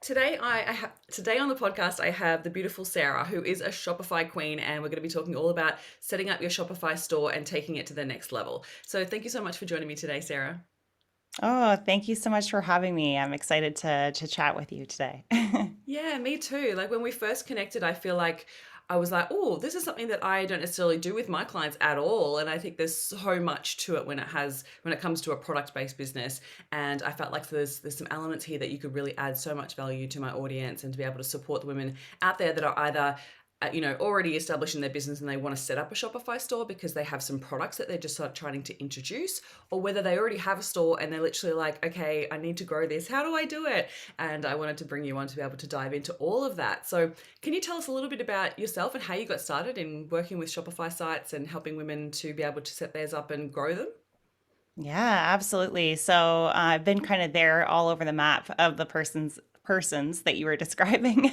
Today on the podcast I have the beautiful Sarah, who is a Shopify queen, and we're going to be talking all about setting up your Shopify store and taking it to the next level. So thank you so much for joining me today, Sarah. Oh, thank you so much for having me. I'm excited to chat with you today. Yeah, me too. Like when we first connected, I feel like I was like, oh, this is something that I don't necessarily do with my clients at all. And I think there's so much to it when it comes to a product-based business. And I felt like there's some elements here that you could really add so much value to my audience and to be able to support the women out there that are either already established in their business and they want to set up a Shopify store because they have some products that they're just sort of trying to introduce, or whether they already have a store and they're literally like, okay, I need to grow this. How do I do it? And I wanted to bring you on to be able to dive into all of that. So, can you tell us a little bit about yourself and how you got started in working with Shopify sites and helping women to be able to set theirs up and grow them? Yeah, absolutely. So I've been kind of there all over the map of the persons that you were describing.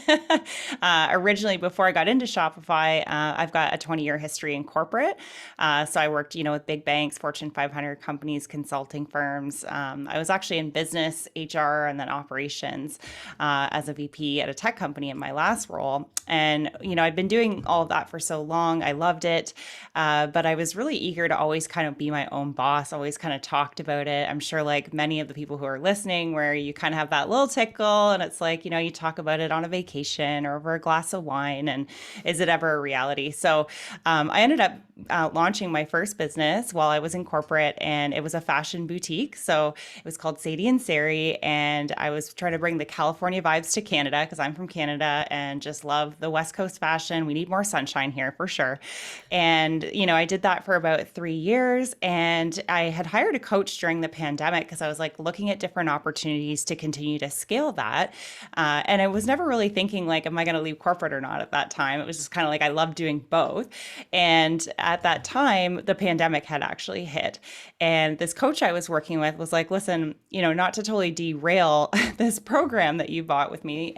Originally, before I got into Shopify, I've got a 20-year history in corporate. So I worked, with big banks, Fortune 500 companies, consulting firms. I was actually in business, HR, and then operations as a VP at a tech company in my last role. And, I'd been doing all of that for so long. I loved it. But I was really eager to always kind of be my own boss, always kind of talked about it. I'm sure, like many of the people who are listening, where you kind of have that little tickle and it's like, you talk about it on a vacation or over a glass of wine. And is it ever a reality? So I ended up launching my first business while I was in corporate, and it was a fashion boutique. So it was called Sadie and Sari, and I was trying to bring the California vibes to Canada because I'm from Canada and just love the West Coast fashion. We need more sunshine here for sure. And, I did that for about 3 years. And I had hired a coach during the pandemic because I was like looking at different opportunities to continue to scale that. And I was never really thinking, like, am I going to leave corporate or not at that time? It was just kind of like I loved doing both. And at that time, the pandemic had actually hit. And this coach I was working with was like, listen, not to totally derail this program that you bought with me.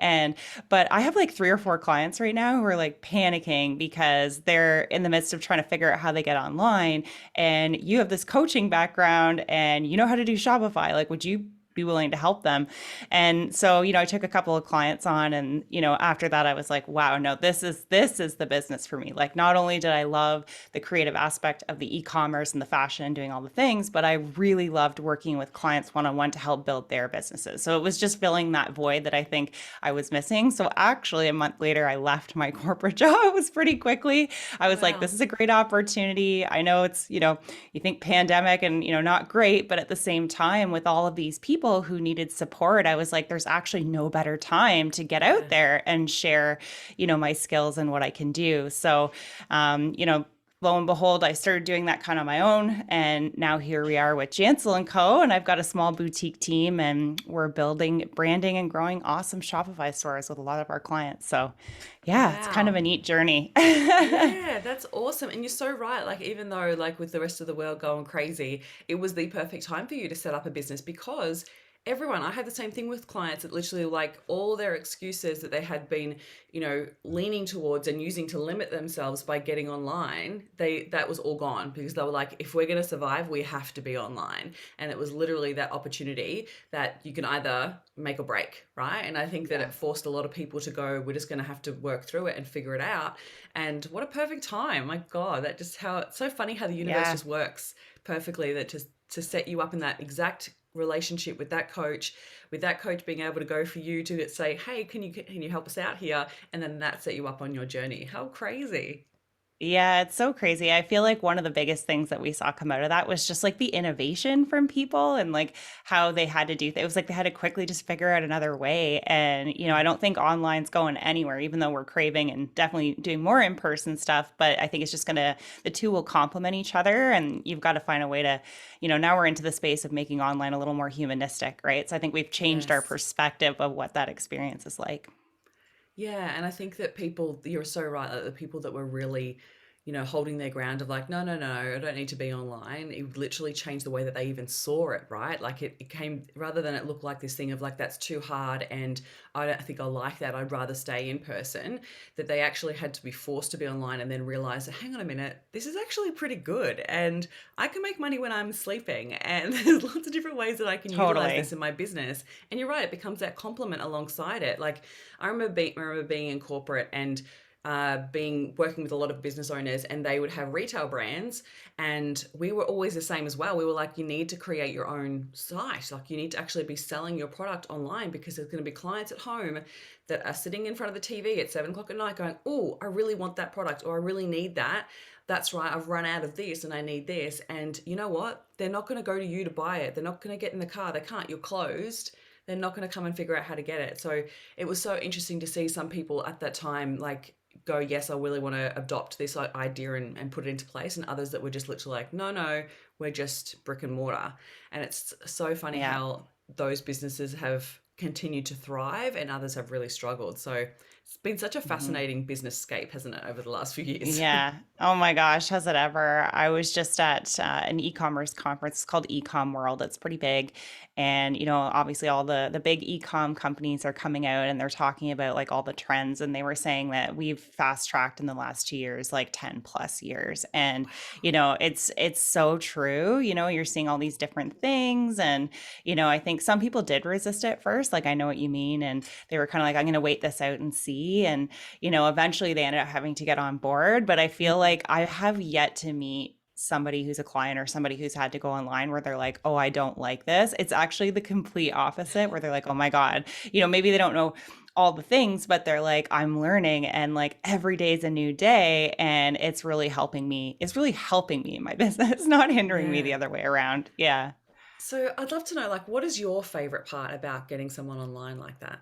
But I have like 3 or 4 clients right now who are like panicking because they're in the midst of trying to figure out how they get online. And you have this coaching background and you know how to do Shopify. Like, would you be willing to help them? And so, I took a couple of clients on, and, after that I was like, wow, no, this is the business for me. Like, not only did I love the creative aspect of the e-commerce and the fashion and doing all the things, but I really loved working with clients one-on-one to help build their businesses. So it was just filling that void that I think I was missing. So actually a month later, I left my corporate job. It was pretty quickly. I was like, Wow. this is a great opportunity. I know it's, you think pandemic and, not great, but at the same time, with all of these people who needed support, I was like, there's actually no better time to get out Yeah. there and share, my skills and what I can do. So, lo and behold, I started doing that kind of on my own. And now here we are with Jansel and Co. And I've got a small boutique team, and we're building, branding, and growing awesome Shopify stores with a lot of our clients. So yeah, it's kind of Wow. a neat journey. Yeah, that's awesome. And you're so right. Like, even though, like, with the rest of the world going crazy, it was the perfect time for you to set up a business because I had the same thing with clients that literally, like, all their excuses that they had been, leaning towards and using to limit themselves by getting online, that was all gone because they were like, if we're going to survive, we have to be online. And it was literally that opportunity that you can either make or break, right? And I think that it Yeah. forced a lot of people to go, we're just going to have to work through it and figure it out. And what a perfect time. My God, that just how it's so funny how the universe Yeah. just works perfectly, that just to set you up in that exact relationship with that coach being able to go for you to say, hey, can you help us out here? And then that set you up on your journey. How crazy. Yeah, it's so crazy. I feel like one of the biggest things that we saw come out of that was just like the innovation from people and like how they had to do it was like they had to quickly just figure out another way. And, I don't think online's going anywhere, even though we're craving and definitely doing more in-person stuff. But I think it's just the two will complement each other. And you've got to find a way to, now we're into the space of making online a little more humanistic, right? So I think we've changed our Yes. perspective of what that experience is like. Yeah, and I think that you're so right, that the people that were really, holding their ground of like, no, no, no, I don't need to be online. It literally changed the way that they even saw it, right? Like it came, rather than it look like this thing of like, that's too hard and I don't think I like that, I'd rather stay in person, that they actually had to be forced to be online and then realize that, hang on a minute, this is actually pretty good. And I can make money when I'm sleeping. And there's lots of different ways that I can utilize this Totally. in my business. And you're right, it becomes that complement alongside it. Like I remember being in corporate and being working with a lot of business owners, and they would have retail brands, and we were always the same as well. We were like, you need to create your own site, like you need to actually be selling your product online, because there's going to be clients at home that are sitting in front of the TV at 7 o'clock at night going, oh, I really want that product, or I really need that. That's right, I've run out of this and I need this. And you know what, they're not going to go to you to buy it, they're not going to get in the car, they can't, you're closed. They're not going to come and figure out how to get it. So it was so interesting to see some people at that time like go, yes, I really want to adopt this idea and put it into place, and others that were just literally like, no, no, we're just brick and mortar. And it's so funny Yeah. how those businesses have continued to thrive and others have really struggled. So it's been such a Mhm. fascinating business scape, hasn't it, over the last few years? Yeah. Oh my gosh, has it ever? I was just at an e-commerce conference. It's called Ecom World. It's pretty big. And, obviously all the big e-com companies are coming out and they're talking about like all the trends. And they were saying that we've fast tracked in the last 2 years, like 10 plus years. And, it's so true. You're seeing all these different things. And, I think some people did resist it first. Like, I know what you mean. And they were kind of like, I'm going to wait this out and see. And eventually they ended up having to get on board. But I feel Mm, like I have yet to meet somebody who's a client or somebody who's had to go online where they're like, oh, I don't like this. It's actually the complete opposite where they're like, oh my God, maybe they don't know all the things, but they're like, I'm learning and like every day is a new day and it's really helping me. It's really helping me in my business, not hindering me the yeah. other way around. Yeah. So I'd love to know, like, what is your favorite part about getting someone online like that?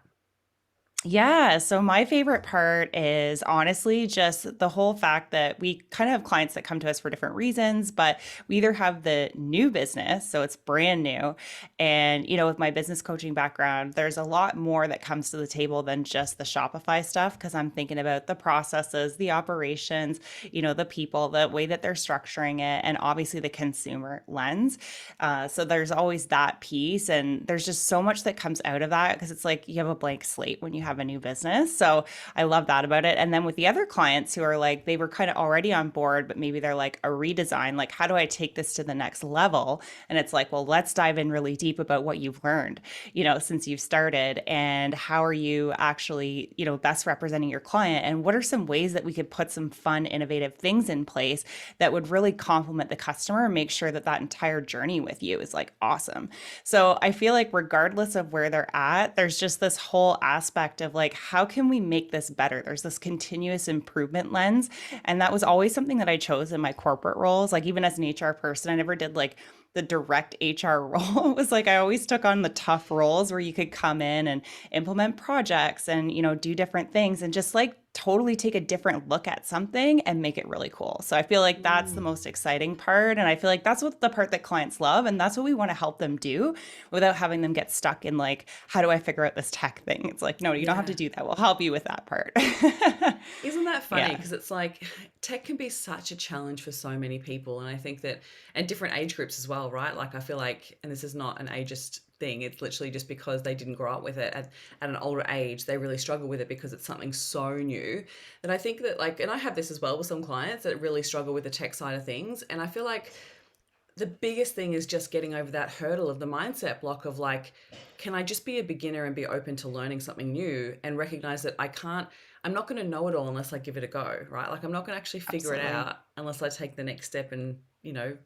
Yeah. So my favorite part is honestly just the whole fact that we kind of have clients that come to us for different reasons, but we either have the new business, so it's brand new. And, with my business coaching background, there's a lot more that comes to the table than just the Shopify stuff because I'm thinking about the processes, the operations, the people, the way that they're structuring it, and obviously the consumer lens. So there's always that piece. And there's just so much that comes out of that because it's like you have a blank slate when you have a new business. So I love that about it. And then with the other clients who are like, they were kind of already on board, but maybe they're like a redesign, like, how do I take this to the next level? And it's like, well, let's dive in really deep about what you've learned, since you've started and how are you actually, best representing your client? And what are some ways that we could put some fun, innovative things in place that would really complement the customer and make sure that that entire journey with you is like awesome. So I feel like regardless of where they're at, there's just this whole aspect of like, how can we make this better? There's this continuous improvement lens. And that was always something that I chose in my corporate roles. Like even as an HR person, I never did like the direct HR role. It was like I always took on the tough roles where you could come in and implement projects and, do different things and just like totally take a different look at something and make it really cool. So I feel like that's the Mm, most exciting part. And I feel like that's what the part that clients love. And that's what we want to help them do without having them get stuck in like, how do I figure out this tech thing? It's like, no, you don't have to yeah. do that. We'll help you with that part. Isn't that funny? Yeah. Because it's like tech can be such a challenge for so many people. And I think that, and different age groups as well, right? Like I feel like, and this is not an ageist thing, it's literally just because they didn't grow up with it at an older age, they really struggle with it because it's something so new. That I think that, like, and I have this as well with some clients that really struggle with the tech side of things. And I feel like the biggest thing is just getting over that hurdle of the mindset block of like, can I just be a beginner and be open to learning something new and recognize that I'm not going to know it all unless I give it a go, right? Like I'm not going to actually figure it Absolutely. out unless I take the next step and,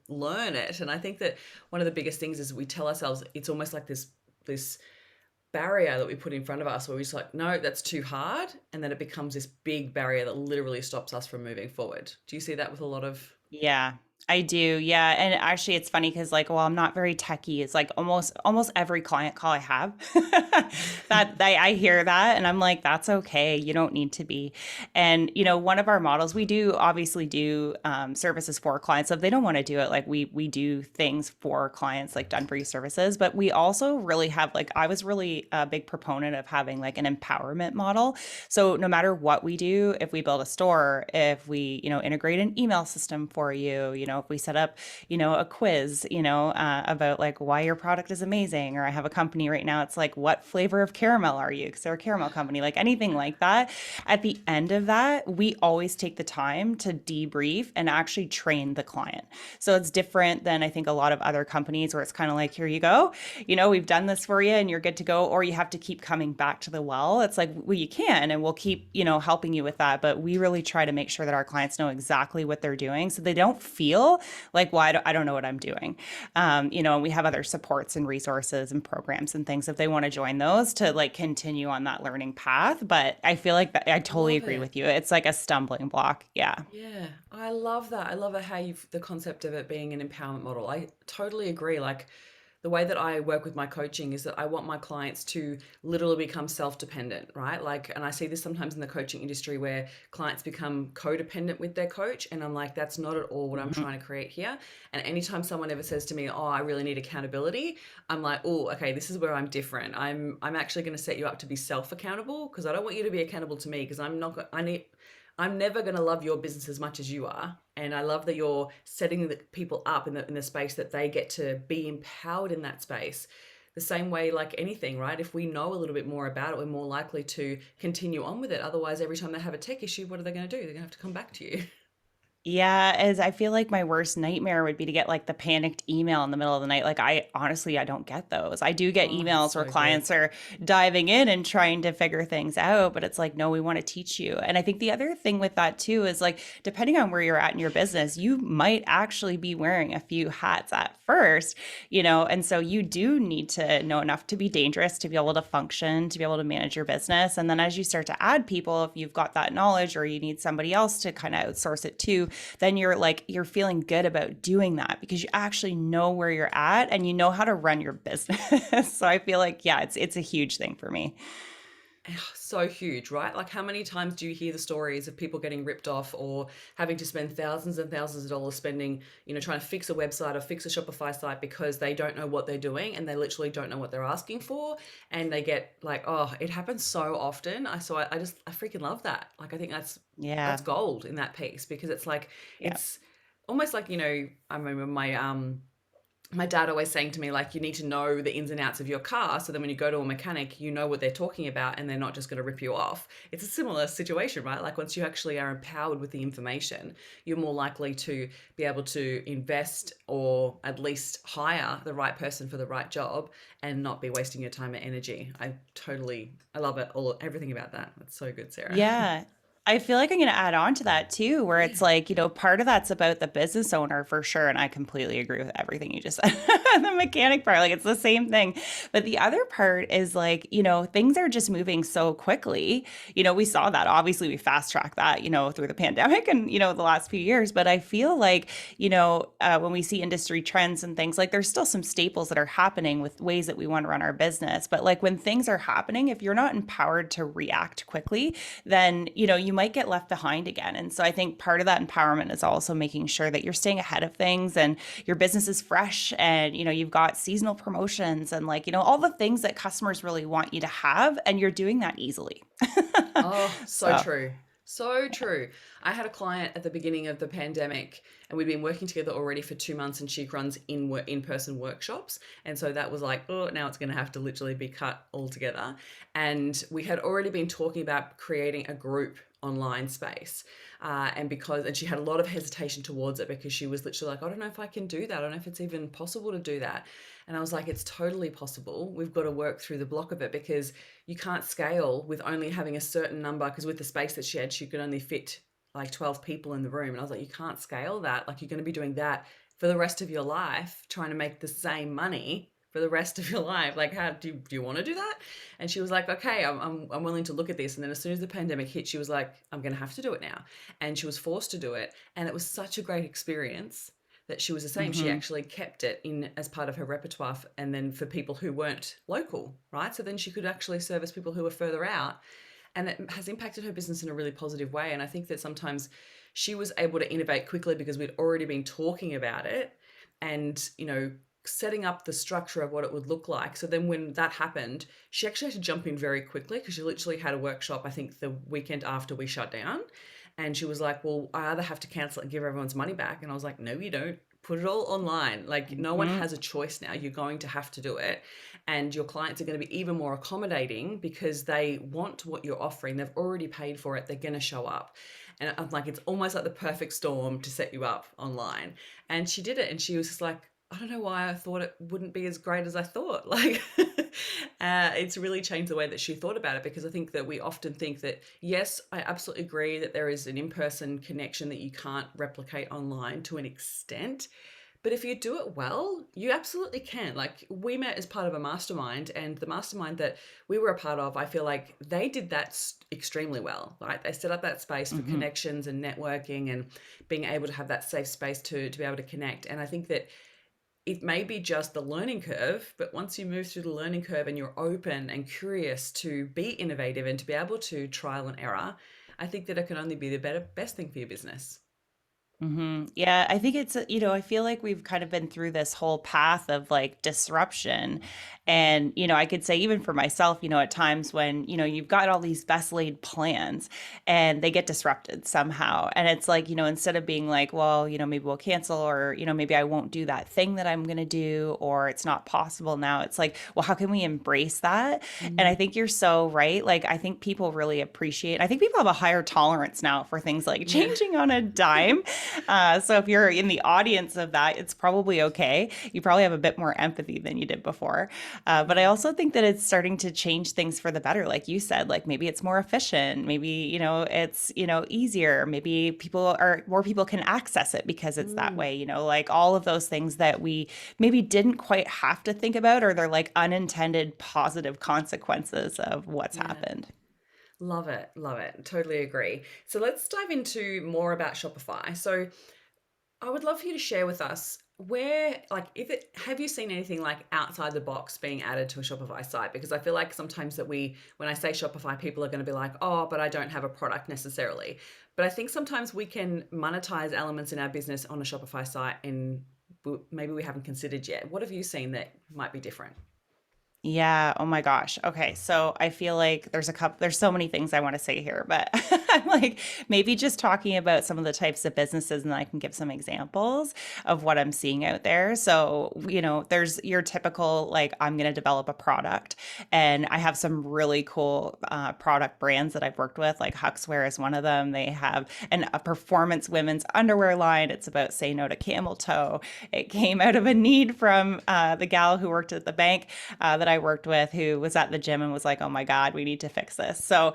learn it. And I think that one of the biggest things is we tell ourselves it's almost like this barrier that we put in front of us where we're just like, no, that's too hard. And then it becomes this big barrier that literally stops us from moving forward. Do you see that with a lot of Yeah. I do, yeah. And actually, it's funny because, like, well, I'm not very techie. It's like almost every client call I have that I hear that, and I'm like, that's okay. You don't need to be. And one of our models, we do obviously do services for clients. So if they don't want to do it, like we do things for clients, like done for you services. But we also really have, like, I was really a big proponent of having like an empowerment model. So no matter what we do, if we build a store, if we, integrate an email system for you, if we set up, a quiz, about like why your product is amazing, or I have a company right now, it's like, what flavor of caramel are you? Because they're a caramel company, like anything like that. At the end of that, we always take the time to debrief and actually train the client. So it's different than I think a lot of other companies where it's kind of like, here you go, we've done this for you and you're good to go, or you have to keep coming back to the well. It's like, well, you can, and we'll keep, helping you with that. But we really try to make sure that our clients know exactly what they're doing so they don't feel like, well, I don't know what I'm doing. And we have other supports and resources and programs and things if they want to join those to like continue on that learning path. But I feel like that I totally Love agree it. with you. It's like a stumbling block. Yeah. Yeah, I love that. I love it how you've the concept of it being an empowerment model. I totally agree. Like the way that I work with my coaching is that I want my clients to literally become self-dependent, right? Like, and I see this sometimes in the coaching industry where clients become codependent with their coach, and I'm like, that's not at all what I'm Mhm. trying to create here. And anytime someone ever says to me, "Oh, I really need accountability," I'm like, "Oh, okay, this is where I'm different. I'm actually going to set you up to be self-accountable because I don't want you to be accountable to me because I'm never going to love your business as much as you are. And I love that you're setting the people up in the space that they get to be empowered in that space. The same way, like anything, right? If we know a little bit more about it, we're more likely to continue on with it. Otherwise, every time they have a tech issue, what are they going to do? They're going to have to come back to you. Yeah, as I feel like my worst nightmare would be to get like the panicked email in the middle of the night. Like I honestly I don't get those. I do get Oh, it's emails where so good. clients are diving in and trying to figure things out, but it's like, no, we want to teach you. And I think the other thing with that too is like depending on where you're at in your business, you might actually be wearing a few hats at first, and so you do need to know enough to be dangerous, to be able to function, to be able to manage your business. And then as you start to add people, if you've got that knowledge or you need somebody else to kind of outsource it to, then you're feeling good about doing that because you actually know where you're at and you know how to run your business. So I feel like, yeah, it's a huge thing for me. So huge, right? Like, how many times do you hear the stories of people getting ripped off or having to spend thousands and thousands of dollars spending, trying to fix a website or fix a Shopify site because they don't know what they're doing and they literally don't know what they're asking for. And they get like, oh, it happens so often. I freaking love that. Like, I think that's Yeah. gold in that piece because it's like, Yeah. it's almost like, I remember my dad always saying to me, like, you need to know the ins and outs of your car so then when you go to a mechanic you know what they're talking about and they're not just going to rip you off. It's a similar situation, right? Like once you actually are empowered with the information, you're more likely to be able to invest or at least hire the right person for the right job and not be wasting your time and energy. I love it, all everything about that. That's so good, Sarah. Yeah. I feel like I'm going to add on to that too, where Yeah. it's like, part of that's about the business owner for sure. And I completely agree with everything you just said. The mechanic part, like it's the same thing. But the other part is like, things are just moving so quickly. We saw that. Obviously, we fast tracked that, through the pandemic and, the last few years. But I feel like, when we see industry trends and things, like there's still some staples that are happening with ways that we want to run our business. But like when things are happening, if you're not empowered to react quickly, then you might get left behind again. And so I think part of that empowerment is also making sure that you're staying ahead of things and your business is fresh and you've got seasonal promotions and like all the things that customers really want you to have, and you're doing that easily. Oh, so So true. So true. I had a client at the beginning of the pandemic, and we'd been working together already for 2 months, and she runs in-person workshops. And so that was like, oh, now it's going to have to literally be cut altogether. And we had already been talking about creating a group online space. And she had a lot of hesitation towards it because she was literally like, I don't know if I can do that. I don't know if it's even possible to do that. And I was like, it's totally possible. We've got to work through the block of it because you can't scale with only having a certain number, because with the space that she had, she could only fit like 12 people in the room. And I was like, you can't scale that. Like, you're going to be doing that for the rest of your life, trying to make the same money for the rest of your life. Like, how do you want to do that? And she was like, okay, I'm willing to look at this. And then as soon as the pandemic hit, she was like, I'm going to have to do it now. And she was forced to do it. And it was such a great experience that she was saying she Mm-hmm. actually kept it in as part of her repertoire, and then for people who weren't local, right? So then she could actually service people who were further out, and it has impacted her business in a really positive way. And I think that sometimes she was able to innovate quickly because we'd already been talking about it, and setting up the structure of what it would look like. So then when that happened, she actually had to jump in very quickly because she literally had a workshop, I think the weekend after we shut down. And she was like, well, I either have to cancel it and give everyone's money back. And I was like, no, you don't. Put it all online. Like, no one Mm-hmm. has a choice now. You're going to have to do it. And your clients are going to be even more accommodating because they want what you're offering. They've already paid for it. They're going to show up. And I'm like, it's almost like the perfect storm to set you up online. And she did it. And she was just like, I don't know why I thought it wouldn't be as great as I thought. Like, it's really changed the way that she thought about it, because I think that we often think that, yes, I absolutely agree that there is an in person connection that you can't replicate online to an extent. But if you do it well, you absolutely can. Like, we met as part of a mastermind, and the mastermind that we were a part of, I feel like they did that extremely well, right? They set up that space for Mm-hmm. connections and networking and being able to have that safe space to be able to connect. And I think that it may be just the learning curve, but once you move through the learning curve and you're open and curious to be innovative and to be able to trial and error, I think that it can only be the best thing for your business. Yeah, I think it's, I feel like we've kind of been through this whole path of like disruption. And, I could say even for myself, at times when, you've got all these best laid plans and they get disrupted somehow. And it's like, instead of being like, well, maybe we'll cancel, or, maybe I won't do that thing that I'm going to do, or it's not possible now. It's like, well, how can we embrace that? And I Mm, think you're so right. Like, I think people really appreciate, I think people have a higher tolerance now for things like yeah. changing on a dime. So if you're in the audience of that, it's probably okay. You probably have a bit more empathy than you did before. But I Yeah. also think that it's starting to change things for the better. Like you said, like maybe it's more efficient. Maybe, it's, easier. Maybe more people can access it because it's that Mm, way, like all of those things that we maybe didn't quite have to think about, or they're like unintended positive consequences of what's yeah. happened. Love it. Love it. Totally agree. So let's dive into more about Shopify. So I would love for you to share with us where, like, if it, have you seen anything like outside the box being added to a Shopify site? Because I feel like sometimes that when I say Shopify, people are going to be like, oh, but I don't have a product necessarily. But I think sometimes we can monetize elements in our business on a Shopify site, and maybe we haven't considered yet. What have you seen that might be different? Yeah. Oh my gosh. Okay. So I feel like there's so many things I want to say here, but I'm like maybe just talking about some of the types of businesses, and then I can give some examples of what I'm seeing out there. So, there's your typical, like, I'm going to develop a product, and I have some really cool product brands that I've worked with, like Huxwear is one of them. They have a performance women's underwear line. It's about say no to camel toe. It came out of a need from the gal who worked at the bank that I worked with, who was at the gym and was like, oh my God, we need to fix this. So,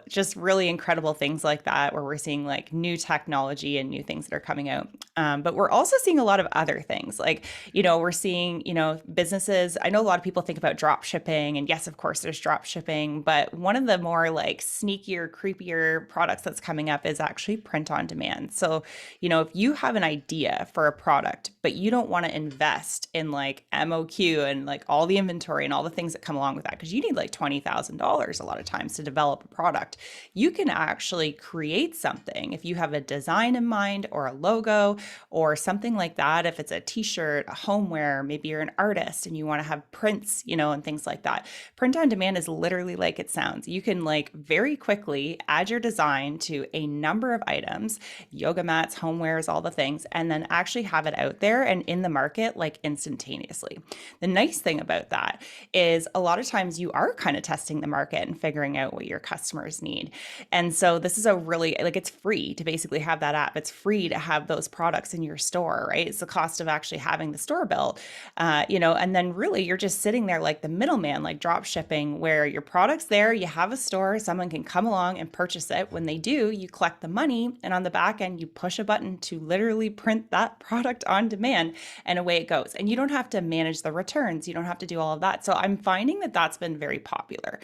just really incredible things like that, where we're seeing like new technology and new things that are coming out. But we're also seeing a lot of other things. Like, we're seeing, businesses. I know a lot of people think about drop shipping, and yes, of course, there's drop shipping, but one of the more like sneakier, creepier products that's coming up is actually print on demand. So, if you have an idea for a product, but you don't want to invest in like MOQ and like all the inventory and all the things that come along with that, because you need like $20,000 a lot of times to develop a product, you can actually create something if you have a design in mind, or a logo, or something like that. If it's a t-shirt, a homeware, maybe you're an artist and you want to have prints, and things like that. Print on demand is literally like it sounds. You can like very quickly add your design to a number of items, yoga mats, homewares, all the things, and then actually have it out there and in the market like instantaneously. The nice thing about that is a lot of times you are kind of testing the market and figuring out what your customers need. And so this is a really, like, it's free to basically have that app. It's free to have those products in your store, right? It's the cost of actually having the store built, and then really you're just sitting there like the middleman, like drop shipping, where your product's there, you have a store, someone can come along and purchase it. When they do, you collect the money, and on the back end, you push a button to literally print that product on demand, and away it goes. And you don't have to manage the returns. You don't have to do all of that that. So I'm finding that that's been very popular.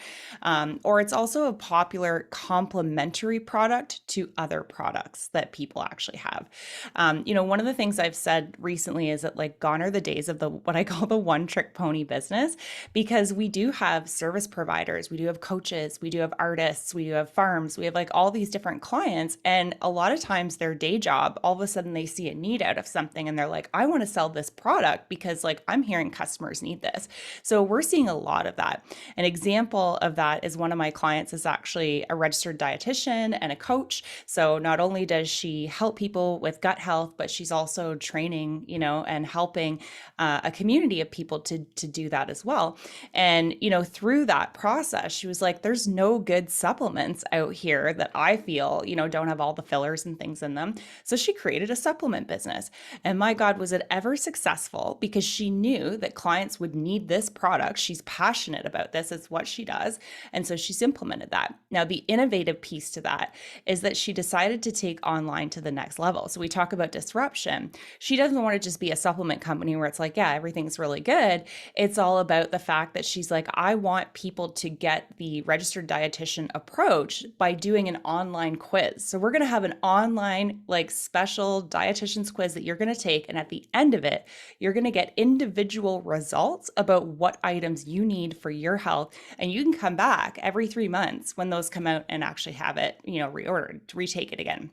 Or it's also a popular complementary product to other products that people actually have. One of the things I've said recently is that like gone are the days of the what I call the one trick pony business, because we do have service providers, we do have coaches, we do have artists, we do have farms, we have like all these different clients. And a lot of times their day job, all of a sudden they see a need out of something and they're like, I want to sell this product because like I'm hearing customers need this. So we're seeing a lot of that. An example of that is one of my clients is actually a registered dietitian and a coach. So not only does she help people with gut health, but she's also training, and helping a community of people to do that as well. And, through that process, she was like, there's no good supplements out here that I feel, don't have all the fillers and things in them. So she created a supplement business. And my God, was it ever successful, because she knew that clients would need this product. She's passionate about this. It's what she does. And so she's implemented that. Now, the innovative piece to that is that she decided to take online to the next level. So we talk about disruption. She doesn't want to just be a supplement company where it's like, yeah, everything's really good. It's all about the fact that she's like, I want people to get the registered dietitian approach by doing an online quiz. So we're going to have an online like special dietitian's quiz that you're going to take. And at the end of it, you're going to get individual results about what items you need for your health. And you can come back every 3 months when those come out and actually have it, reordered, retake it again,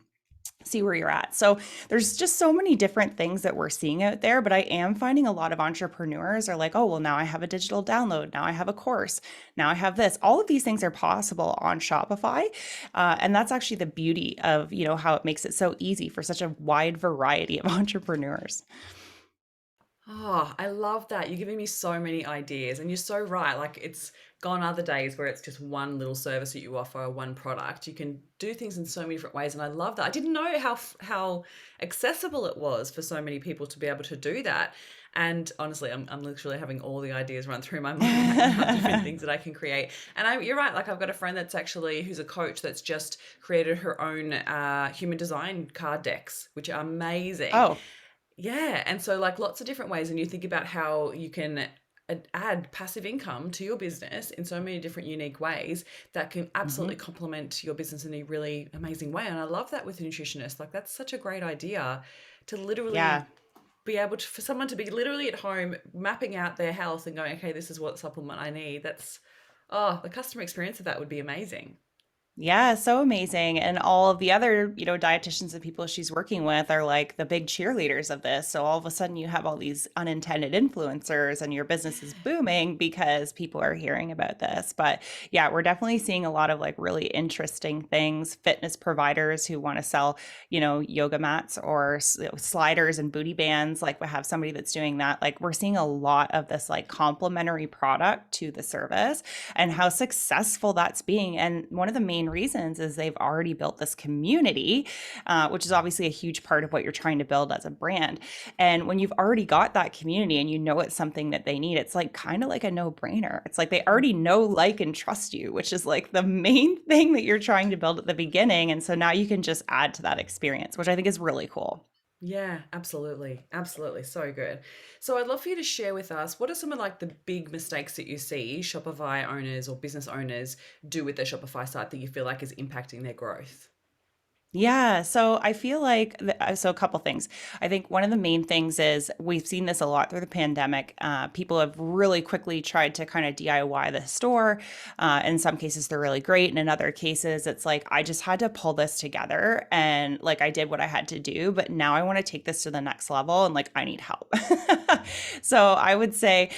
see where you're at. So there's just so many different things that we're seeing out there, but I am finding a lot of entrepreneurs are like, oh, well, now I have a digital download. Now I have a course. Now I have this. All of these things are possible on Shopify. And that's actually the beauty of, how it makes it so easy for such a wide variety of entrepreneurs. Oh, I love that. You're giving me so many ideas, and you're so right. Like, it's gone other days where it's just one little service that you offer, one product. You can do things in so many different ways, and I love that. I didn't know how accessible it was for so many people to be able to do that. And honestly, I'm literally having all the ideas run through my mind right now of different things that I can create. And you're right. Like, I've got a friend who's a coach that's just created her own human design card decks, which are amazing. Oh, Yeah, and so like lots of different ways, and you think about how you can add passive income to your business in so many different unique ways that can absolutely mhm. complement your business in a really amazing way. And I love that with nutritionists. Like, that's such a great idea to Yeah. literally be able to, for someone to be literally at home mapping out their health and going, okay, this is what supplement I need. The customer experience of that would be amazing. Yeah, so amazing. And all of the other, dietitians and people she's working with are like the big cheerleaders of this. So all of a sudden you have all these unintended influencers and your business is booming because people are hearing about this. But yeah, we're definitely seeing a lot of like really interesting things, fitness providers who want to sell, yoga mats or sliders and booty bands. Like we have somebody that's doing that. Like we're seeing a lot of this like complementary product to the service and how successful that's being. And one of the main reasons is they've already built this community, which is obviously a huge part of what you're trying to build as a brand. And when you've already got that community and it's something that they need, it's like kind of like a no-brainer. It's like they already know, like, and trust you, which is like the main thing that you're trying to build at the beginning. And so now you can just add to that experience, which I think is really cool. Yeah, absolutely. Absolutely. So good. So I'd love for you to share with us, what are some of like the big mistakes that you see Shopify owners or business owners do with their Shopify site that you feel like is impacting their growth? Yeah, so I feel like so a couple things. I think one of the main things is we've seen this a lot through the pandemic. People have really quickly tried to kind of DIY the store. In some cases, they're really great, and in other cases, it's like I just had to pull this together, and like I did what I had to do, but now I want to take this to the next level, and like I need help. So I would say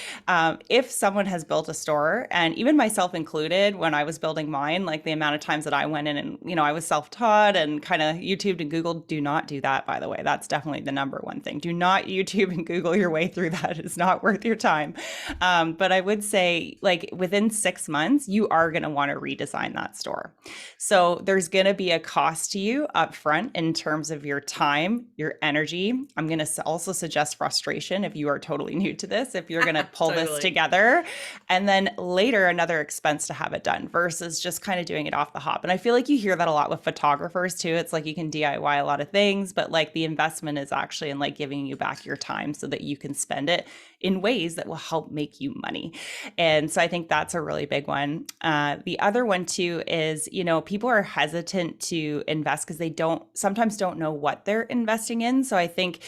if someone has built a store, and even myself included, when I was building mine, like the amount of times that I went in and I was self-taught and kind of YouTubed and Googled. Do not do that, by the way. That's definitely the number one thing. Do not YouTube and Google your way through that. It's not worth your time. But I would say, like, within 6 months, you are going to want to redesign that store. So there's going to be a cost to you up front in terms of your time, your energy. I'm going to also suggest frustration if you are totally new to this, if you're going to pull this Totally. together. And then later, another expense to have it done versus just kind of doing it off the hop. And I feel like you hear that a lot with photographers too. too. It's like you can DIY a lot of things, but like the investment is actually in like giving you back your time so that you can spend it in ways that will help make you money. And so I think that's a really big one. The other one too is, people are hesitant to invest because they sometimes don't know what they're investing in. So I think,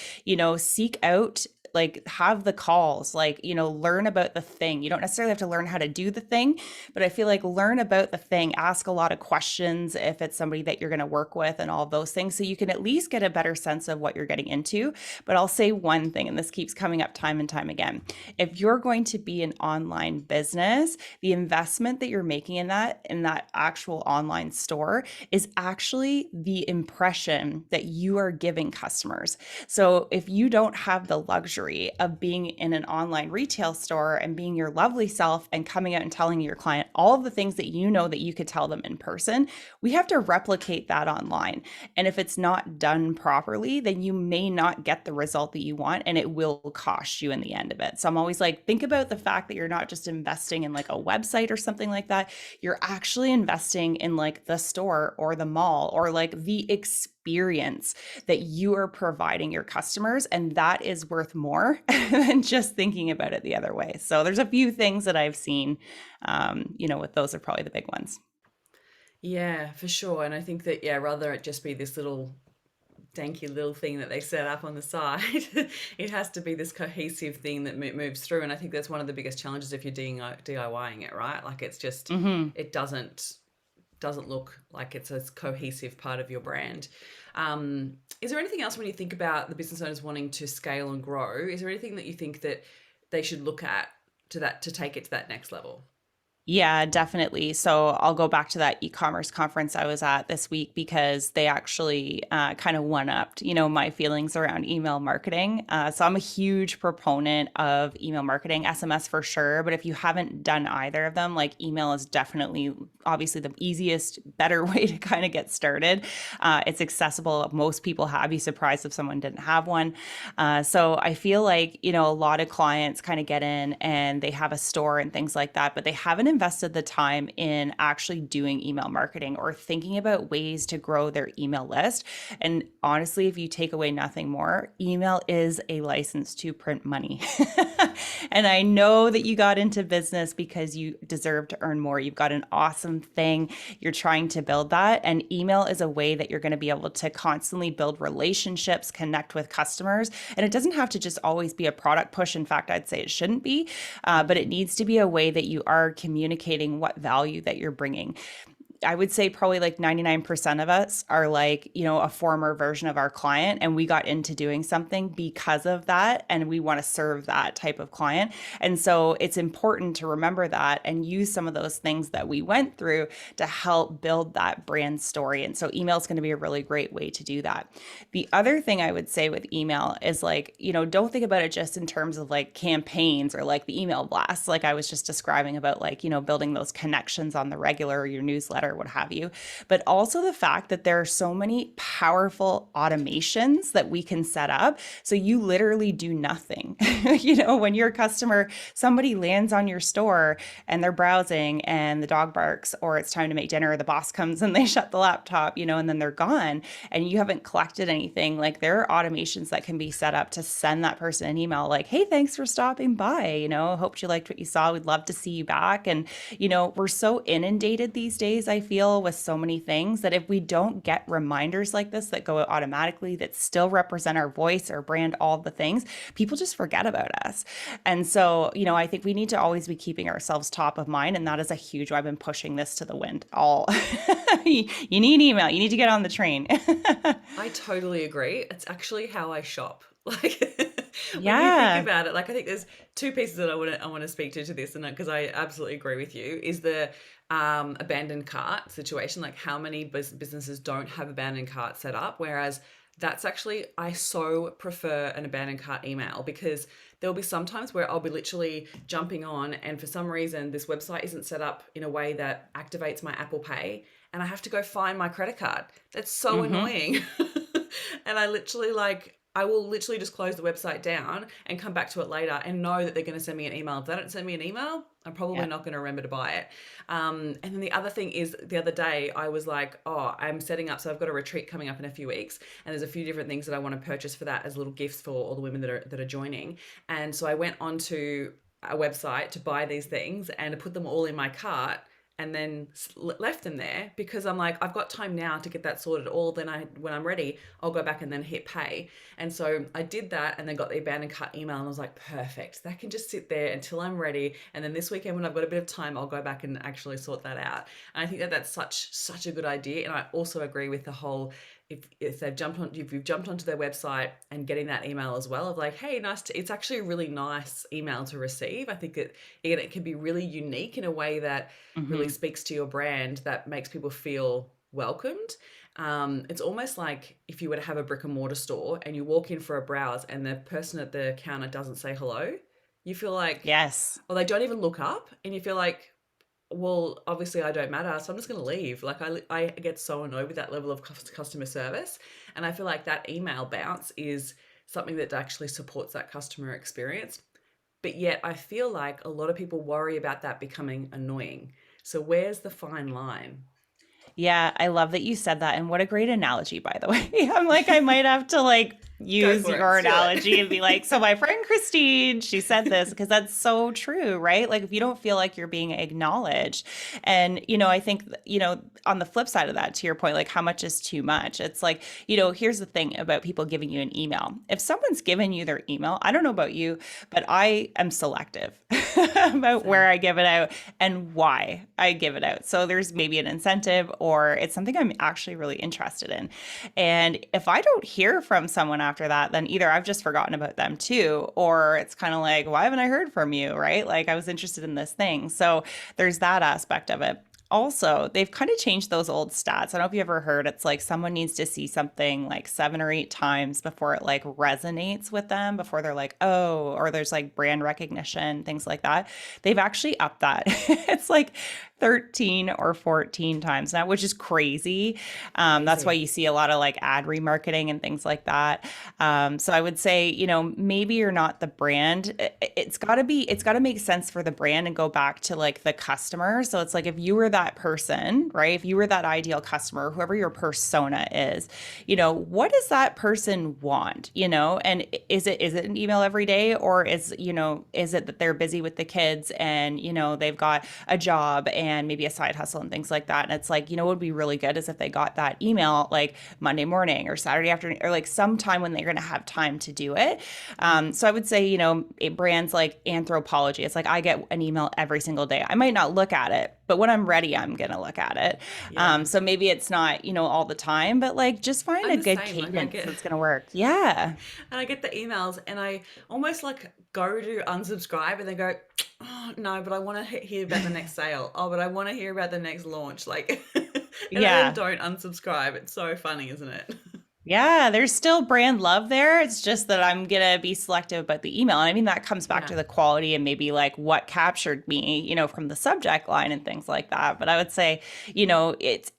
seek out, like, have the calls, like, learn about the thing. You don't necessarily have to learn how to do the thing, but I feel like learn about the thing, ask a lot of questions if it's somebody that you're going to work with and all those things. So you can at least get a better sense of what you're getting into. But I'll say one thing, and this keeps coming up time and time again. If you're going to be an online business, the investment that you're making in that actual online store is actually the impression that you are giving customers. So if you don't have the luxury of being in an online retail store and being your lovely self and coming out and telling your client all of the things that you know that you could tell them in person, we have to replicate that online. And if it's not done properly, then you may not get the result that you want, and it will cost you in the end of it. So I'm always like, think about the fact that you're not just investing in like a website or something like that. You're actually investing in like the store or the mall or like the experience that you are providing your customers. And that is worth more than just thinking about it the other way. So there's a few things that I've seen, with those are probably the big ones. Yeah, for sure. And I think that, yeah, rather it just be this little danky little thing that they set up on the side, it has to be this cohesive thing that moves through. And I think that's one of the biggest challenges if you're DIYing it, right? Like it's just, Mm-hmm. it doesn't look like it's a cohesive part of your brand. Is there anything else when you think about the business owners wanting to scale and grow? Is there anything that you think that they should look at to take it to that next level? Yeah, definitely. So I'll go back to that e-commerce conference I was at this week because they actually kind of one-upped, my feelings around email marketing. So I'm a huge proponent of email marketing, SMS for sure. But if you haven't done either of them, like email is definitely obviously the easiest, better way to kind of get started. It's accessible. Most people have. I'd be surprised if someone didn't have one. So I feel like, a lot of clients kind of get in and they have a store and things like that, but they haven't invested the time in actually doing email marketing or thinking about ways to grow their email list. And honestly, if you take away nothing more, email is a license to print money. And I know that you got into business because you deserve to earn more. You've got an awesome thing. You're trying to build that. And email is a way that you're going to be able to constantly build relationships, connect with customers. And it doesn't have to just always be a product push. In fact, I'd say it shouldn't be, but it needs to be a way that you are communicating what value that you're bringing. I would say probably like 99% of us are like, a former version of our client. And we got into doing something because of that. And we want to serve that type of client. And so it's important to remember that and use some of those things that we went through to help build that brand story. And so email is going to be a really great way to do that. The other thing I would say with email is like, don't think about it just in terms of like campaigns or like the email blasts, like I was just describing about like, building those connections on the regular or your newsletter, what have you, but also the fact that there are so many powerful automations that we can set up. So you literally do nothing. When you're a customer, somebody lands on your store and they're browsing and the dog barks or it's time to make dinner, or the boss comes and they shut the laptop, and then they're gone and you haven't collected anything. Like there are automations that can be set up to send that person an email like, hey, thanks for stopping by. Hope you liked what you saw. We'd love to see you back. And, we're so inundated these days, I feel, with so many things that if we don't get reminders like this that go out automatically, that still represent our voice, our brand, all the things, people just forget about us. And so, I think we need to always be keeping ourselves top of mind. And that is a huge, I've been pushing this to the wind all. You need email. You need to get on the train. I totally agree. It's actually how I shop. Like when you think Yeah. about it, like I think there's two pieces that I want to speak to this, and because I absolutely agree with you, is the abandoned cart situation. Like how many businesses don't have abandoned cart set up, whereas that's actually, I so prefer an abandoned cart email because there'll be some times where I'll be literally jumping on and for some reason this website isn't set up in a way that activates my Apple Pay and I have to go find my credit card. That's so Mm-hmm. annoying. And I literally like I will literally just close the website down and come back to it later and know that they're going to send me an email. If they don't send me an email, I'm probably Yeah. not going to remember to buy it. And then the other thing is, the other day I was like, oh, I'm setting up. So I've got a retreat coming up in a few weeks, and there's a few different things that I want to purchase for that as little gifts for all the women that are joining. And so I went onto a website to buy these things and to put them all in my cart, and then left them there because I'm like, I've got time now to get that sorted. All then when I'm ready, I'll go back and then hit pay. And so I did that, and then got the abandoned cart email, and I was like, perfect, that can just sit there until I'm ready. And then this weekend, when I've got a bit of time, I'll go back and actually sort that out. And I think that that's such a good idea. And I also agree with the whole, if you've jumped onto their website and getting that email as well of like, hey, it's actually a really nice email to receive. I think it can be really unique in a way that really Hmm. speaks to your brand, that makes people feel welcomed. It's almost like if you were to have a brick and mortar store and you walk in for a browse and the person at the counter doesn't say hello, you feel like, Yes. or they don't even look up, and you feel like, well, obviously I don't matter, so I'm just going to leave. Like I get so annoyed with that level of customer service, and I feel like that email bounce is something that actually supports that customer experience. But yet I feel like a lot of people worry about that becoming annoying. So where's the fine line? Yeah, I love that you said that. And what a great analogy, by the way. I'm like, I might have to like Go use for it, your steal analogy and be like, it. so my friend Christine, she said this because that's so true, right? Like if you don't feel like you're being acknowledged. And, I think, on the flip side of that, to your point, like how much is too much? It's like, here's the thing about people giving you an email. If someone's given you their email, I don't know about you, but I am selective about where Same. I give it out and why I give it out. So there's maybe an incentive or it's something I'm actually really interested in. And if I don't hear from someone after that, then either I've just forgotten about them too, or it's kind of like, why haven't I heard from you? Right? Like I was interested in this thing. So there's that aspect of it. Also, they've kind of changed those old stats. I don't know if you ever heard it's like someone needs to see something like 7 or 8 times before it like resonates with them, before they're like, oh, or there's like brand recognition, things like that. They've actually upped that. It's like 13 or 14 times now, which is crazy. That's why Crazy. you see a lot of like ad remarketing and things like that. So I would say, maybe you're not the brand. It's got to make sense for the brand and go back to like the customer. So it's like if you were that person, right? If you were that ideal customer, whoever your persona is, what does that person want? And is it an email every day, or is it that they're busy with the kids and they've got a job and maybe a side hustle and things like that. And it's like, what would be really good is if they got that email like Monday morning or Saturday afternoon or like sometime when they're going to have time to do it. So I would say, brands like Anthropology, it's like I get an email every single day. I might not look at it, but when I'm ready, I'm going to look at it. Yeah. So maybe it's not, all the time, but like just find I'm a the good same. Like I cadence get that's going to work. Yeah. and I get the emails, and I almost like go to unsubscribe and then go, oh no, but I want to hear about the next sale. Oh, but I want to hear about the next launch. Like, and I then Yeah. don't unsubscribe. It's so funny, isn't it? Yeah, there's still brand love there. It's just that I'm gonna be selective about the email. And I mean, that comes back Yeah. to the quality and maybe like what captured me, from the subject line and things like that. But I would say, it's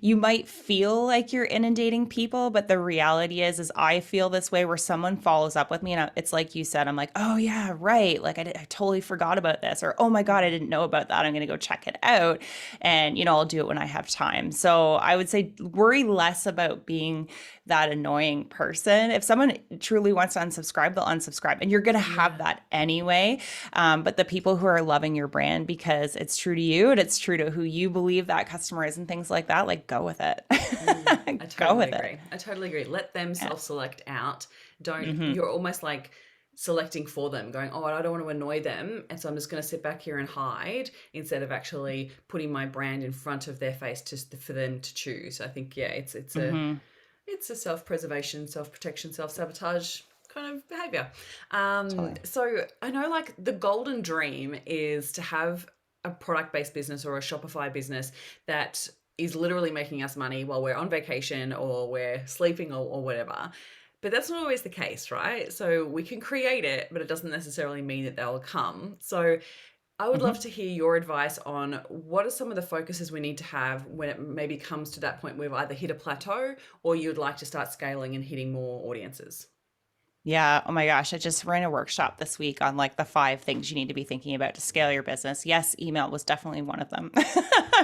you might feel like you're inundating people, but the reality is I feel this way where someone follows up with me and it's like you said, I'm like, oh yeah, right. Like I totally forgot about this, or oh my God, I didn't know about that. I'm gonna go check it out. And, I'll do it when I have time. So I would say worry less about being that annoying person. If someone truly wants to unsubscribe, they'll unsubscribe. And you're going to have Yeah. that anyway. But the people who are loving your brand because it's true to you and it's true to who you believe that customer is and things like that, like go with it. I Go totally with it. agree. I totally agree. Let them Yeah. self-select out. Don't, Hmm. you're almost like selecting for them, going, oh, I don't want to annoy them. And so I'm just going to sit back here and hide instead of actually putting my brand in front of their face for them to choose. I think, yeah, Hmm. it's a self-preservation, self-protection, self-sabotage kind of behavior. Totally. So I know like the golden dream is to have a product-based business or a Shopify business that is literally making us money while we're on vacation or we're sleeping or whatever. But that's not always the case, right? So we can create it, but it doesn't necessarily mean that they'll come. So I would love Hmm. to hear your advice on what are some of the focuses we need to have when it maybe comes to that point where we've either hit a plateau or you'd like to start scaling and hitting more audiences. Yeah. Oh my gosh. I just ran a workshop this week on like the 5 things you need to be thinking about to scale your business. Yes, email was definitely one of them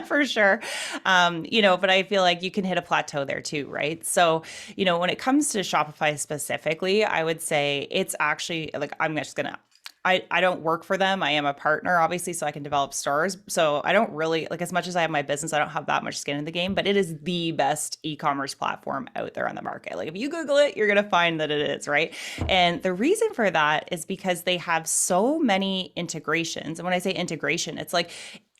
for sure. But I feel like you can hit a plateau there too, right? So, when it comes to Shopify specifically, I would say it's actually like, I'm just going to I don't work for them. I am a partner, obviously, so I can develop stores. So I don't really like as much as I have my business, I don't have that much skin in the game, but it is the best e-commerce platform out there on the market. Like if you Google it, you're gonna find that it is, right? And the reason for that is because they have so many integrations. And when I say integration, it's like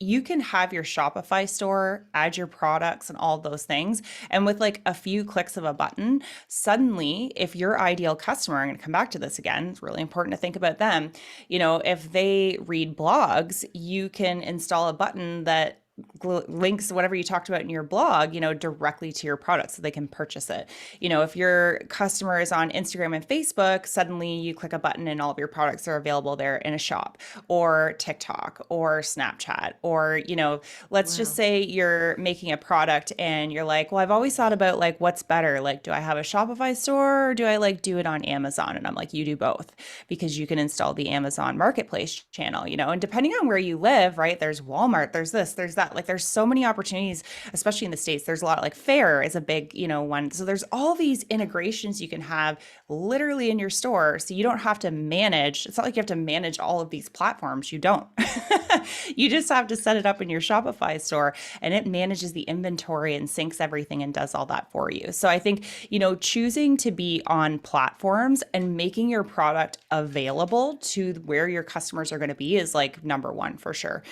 you can have your Shopify store, add your products and all those things. And with like a few clicks of a button, suddenly, if your ideal customer, I'm going to come back to this again, it's really important to think about them. If they read blogs, you can install a button that links whatever you talked about in your blog, directly to your product so they can purchase it. If your customer is on Instagram and Facebook, suddenly you click a button and all of your products are available there in a shop or TikTok or Snapchat. Or, let's just Wow. say you're making a product and you're like, well, I've always thought about like what's better. Like, do I have a Shopify store or do I like do it on Amazon? And I'm like, you do both because you can install the Amazon marketplace channel, and depending on where you live, right? There's Walmart, there's this, there's that. Like there's so many opportunities, especially in the States. There's a lot like Fair is a big, one. So there's all these integrations you can have literally in your store. So you don't have to manage. It's not like you have to manage all of these platforms. You don't. You just have to set it up in your Shopify store and it manages the inventory and syncs everything and does all that for you. So I think, choosing to be on platforms and making your product available to where your customers are going to be is like number one for sure.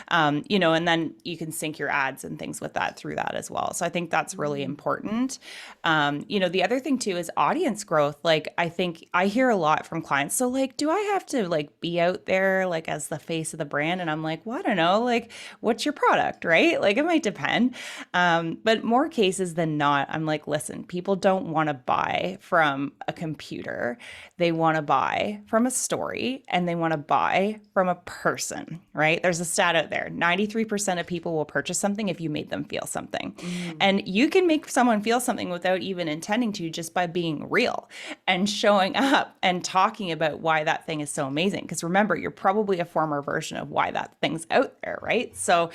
And then you can sync your ads and things with that through that as well. So I think that's really Mm. important. The other thing too is audience growth. Like I think I hear a lot from clients. So like, do I have to like be out there like as the face of the brand? And I'm like, well, I don't know. Like, what's your product, right? Like it might depend. But more cases than not, I'm like, listen, people don't want to buy from a computer. They want to buy from a story and they want to buy from a person, right? There's a stat out there. 93% of people will purchase something if you made them feel something. Mm. And you can make someone feel something without even intending to just by being real and showing up and talking about why that thing is so amazing. Because remember, you're probably a former version of why that thing's out there, right? So,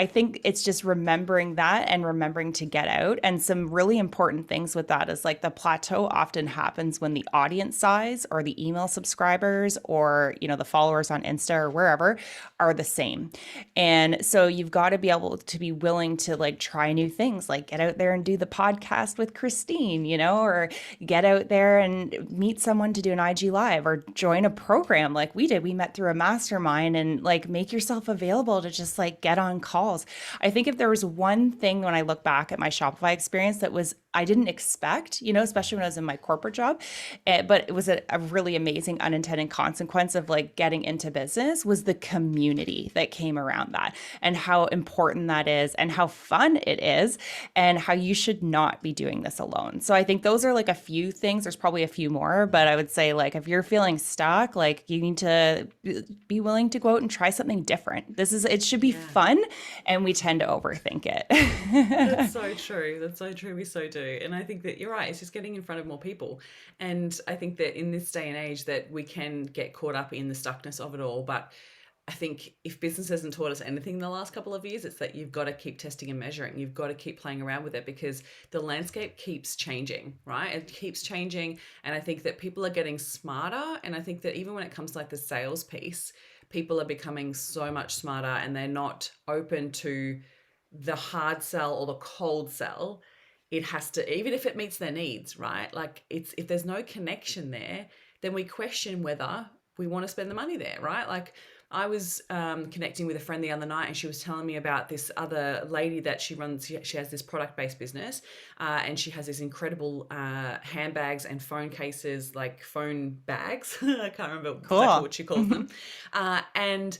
I think it's just remembering that and remembering to get out. And some really important things with that is like the plateau often happens when the audience size or the email subscribers or, the followers on Insta or wherever are the same. And so you've got to be able to be willing to like try new things, like get out there and do the podcast with Christine, or get out there and meet someone to do an IG live or join a program like we did. We met through a mastermind and like make yourself available to just like get on calls. I think if there was one thing when I look back at my Shopify experience that was I didn't expect, especially when I was in my corporate job, but it was a really amazing unintended consequence of like getting into business was the community that came around that and how important that is and how fun it is and how you should not be doing this alone. So I think those are like a few things. There's probably a few more, but I would say like if you're feeling stuck, like you need to be willing to go out and try something different. It should be Yeah. fun and we tend to overthink That's it. so true. That's so true. We so do. And I think that you're right. It's just getting in front of more people. And I think that in this day and age that we can get caught up in the stuckness of it all. But I think if business hasn't taught us anything in the last couple of years, it's that you've got to keep testing and measuring. You've got to keep playing around with it because the landscape keeps changing, right? It keeps changing. And I think that people are getting smarter. And I think that even when it comes to like the sales piece, people are becoming so much smarter and they're not open to the hard sell or the cold sell. It has to, even if it meets their needs, right? Like it's, if there's no connection there, then we question whether we want to spend the money there, right? Like I was connecting with a friend the other night and she was telling me about this other lady that she runs, she has this product based business and she has these incredible handbags and phone cases, like phone bags. I can't remember exactly Cool. what she calls them. And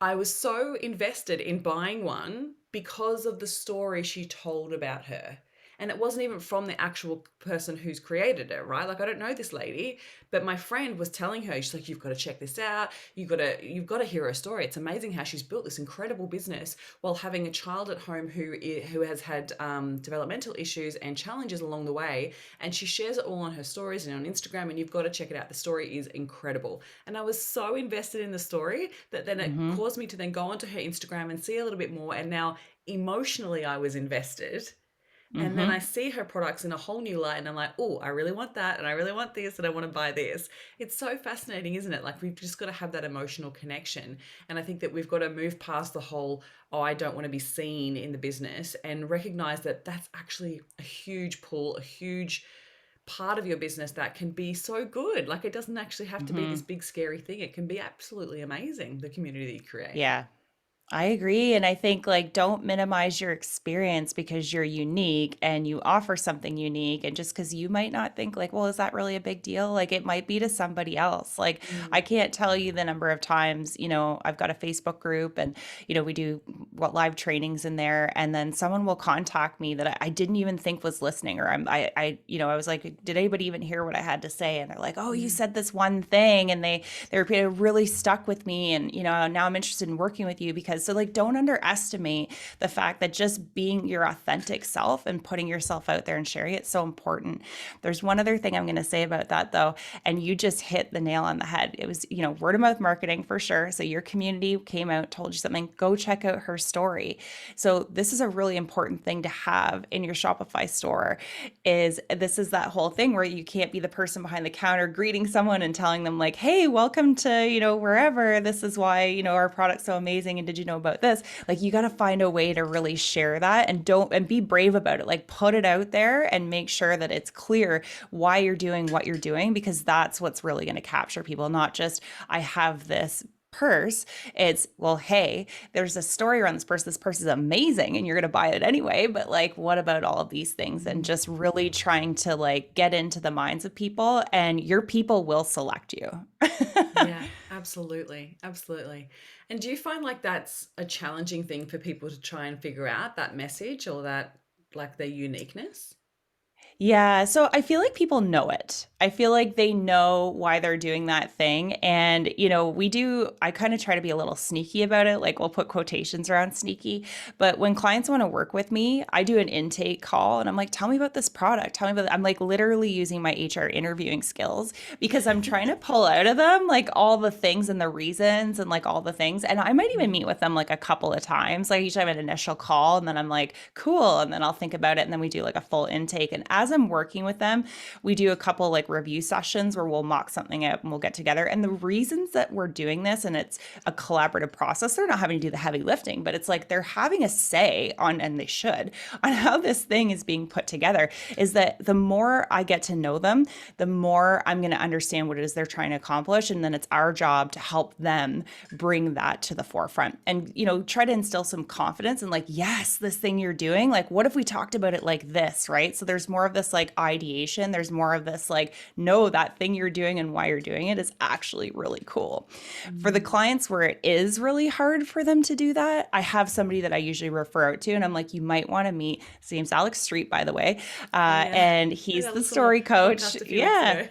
I was so invested in buying one because of the story she told about her. And it wasn't even from the actual person who's created it, right? Like I don't know this lady, but my friend was telling her, she's like, you've got to check this out. You've got to hear her story. It's amazing how she's built this incredible business while having a child at home who has had developmental issues and challenges along the way. And she shares it all on her stories and on Instagram, and you've got to check it out. The story is incredible. And I was so invested in the story that then it Mm-hmm. caused me to then go onto her Instagram and see a little bit more. And now emotionally I was invested, and then I Mm-hmm. see her products in a whole new light, and I'm like, oh, I really want that, and I really want this, and I want to buy this. It's so fascinating, isn't it? Like, we've just got to have that emotional connection. And I think that we've got to move past the whole, oh, I don't want to be seen in the business, and recognize that that's actually a huge pull, a huge part of your business that can be so good. Like, it doesn't actually have to be Mm-hmm. this big, scary thing. It can be absolutely amazing, the community that you create. Yeah. I agree. And I think like don't minimize your experience because you're unique and you offer something unique. And just because you might not think like, well, is that really a big deal? Like it might be to somebody else. Like I Mm, can't tell you the number of times, I've got a Facebook group and, we do what live trainings in there. And then someone will contact me that I didn't even think was listening. Or I was like, did anybody even hear what I had to say? And they're like, oh, you mm, said this one thing. And they repeated, it really stuck with me. And, now I'm interested in working with you because so like don't underestimate the fact that just being your authentic self and putting yourself out there and sharing it's so important. There's one other thing I'm going to say about that though, and you just hit the nail on the head. It was, word of mouth marketing for sure. So your community came out, told you something, go check out her story. So this is a really important thing to have in your Shopify store is this is that whole thing where you can't be the person behind the counter greeting someone and telling them like, hey, welcome to, wherever, this is why, our product's so amazing. And did you know about this? Like you got to find a way to really share that and be brave about it. Like put it out there and make sure that it's clear why you're doing what you're doing, because that's what's really going to capture people, not just I have this purse. It's, well, hey, there's a story around this purse. This purse is amazing and you're going to buy it anyway. But like, what about all of these things? And mm. just really trying to like get into the minds of people, and your people will select you. Yeah, absolutely. Absolutely. And do you find like that's a challenging thing for people to try and figure out that message or that like their uniqueness? Yeah, so I feel like people know it. I feel like they know why they're doing that thing. And, I kind of try to be a little sneaky about it. Like we'll put quotations around sneaky. But when clients want to work with me, I do an intake call and I'm like, tell me about this product. Tell me about, I'm like literally using my HR interviewing skills because I'm trying to pull out of them like all the things and the reasons and like all the things. And I might even Mm, meet with them like a couple of times. Like each time an initial call and then I'm like, cool. And then I'll think about it. And then we do like a full intake. And as I'm working with them, we do a couple like review sessions where we'll mock something up and we'll get together. And the reasons that we're doing this and it's a collaborative process, they're not having to do the heavy lifting, but it's like they're having a say on, and they should, on how this thing is being put together. Is that the more I get to know them, the more I'm going to understand what it is they're trying to accomplish. And then it's our job to help them bring that to the forefront and, try to instill some confidence and like, yes, this thing you're doing, like, what if we talked about it like this, right? So there's more of this like ideation. There's more of this like, no, that thing you're doing and why you're doing it is actually really cool. For the mm. clients where it is really hard for them to do that, I have somebody that I usually refer out to, and I'm like, you might want to meet. His name's Alex Street, by the way, Oh yeah. and I had he's the Alex on the story coach. podcast a few weeks Yeah. ago.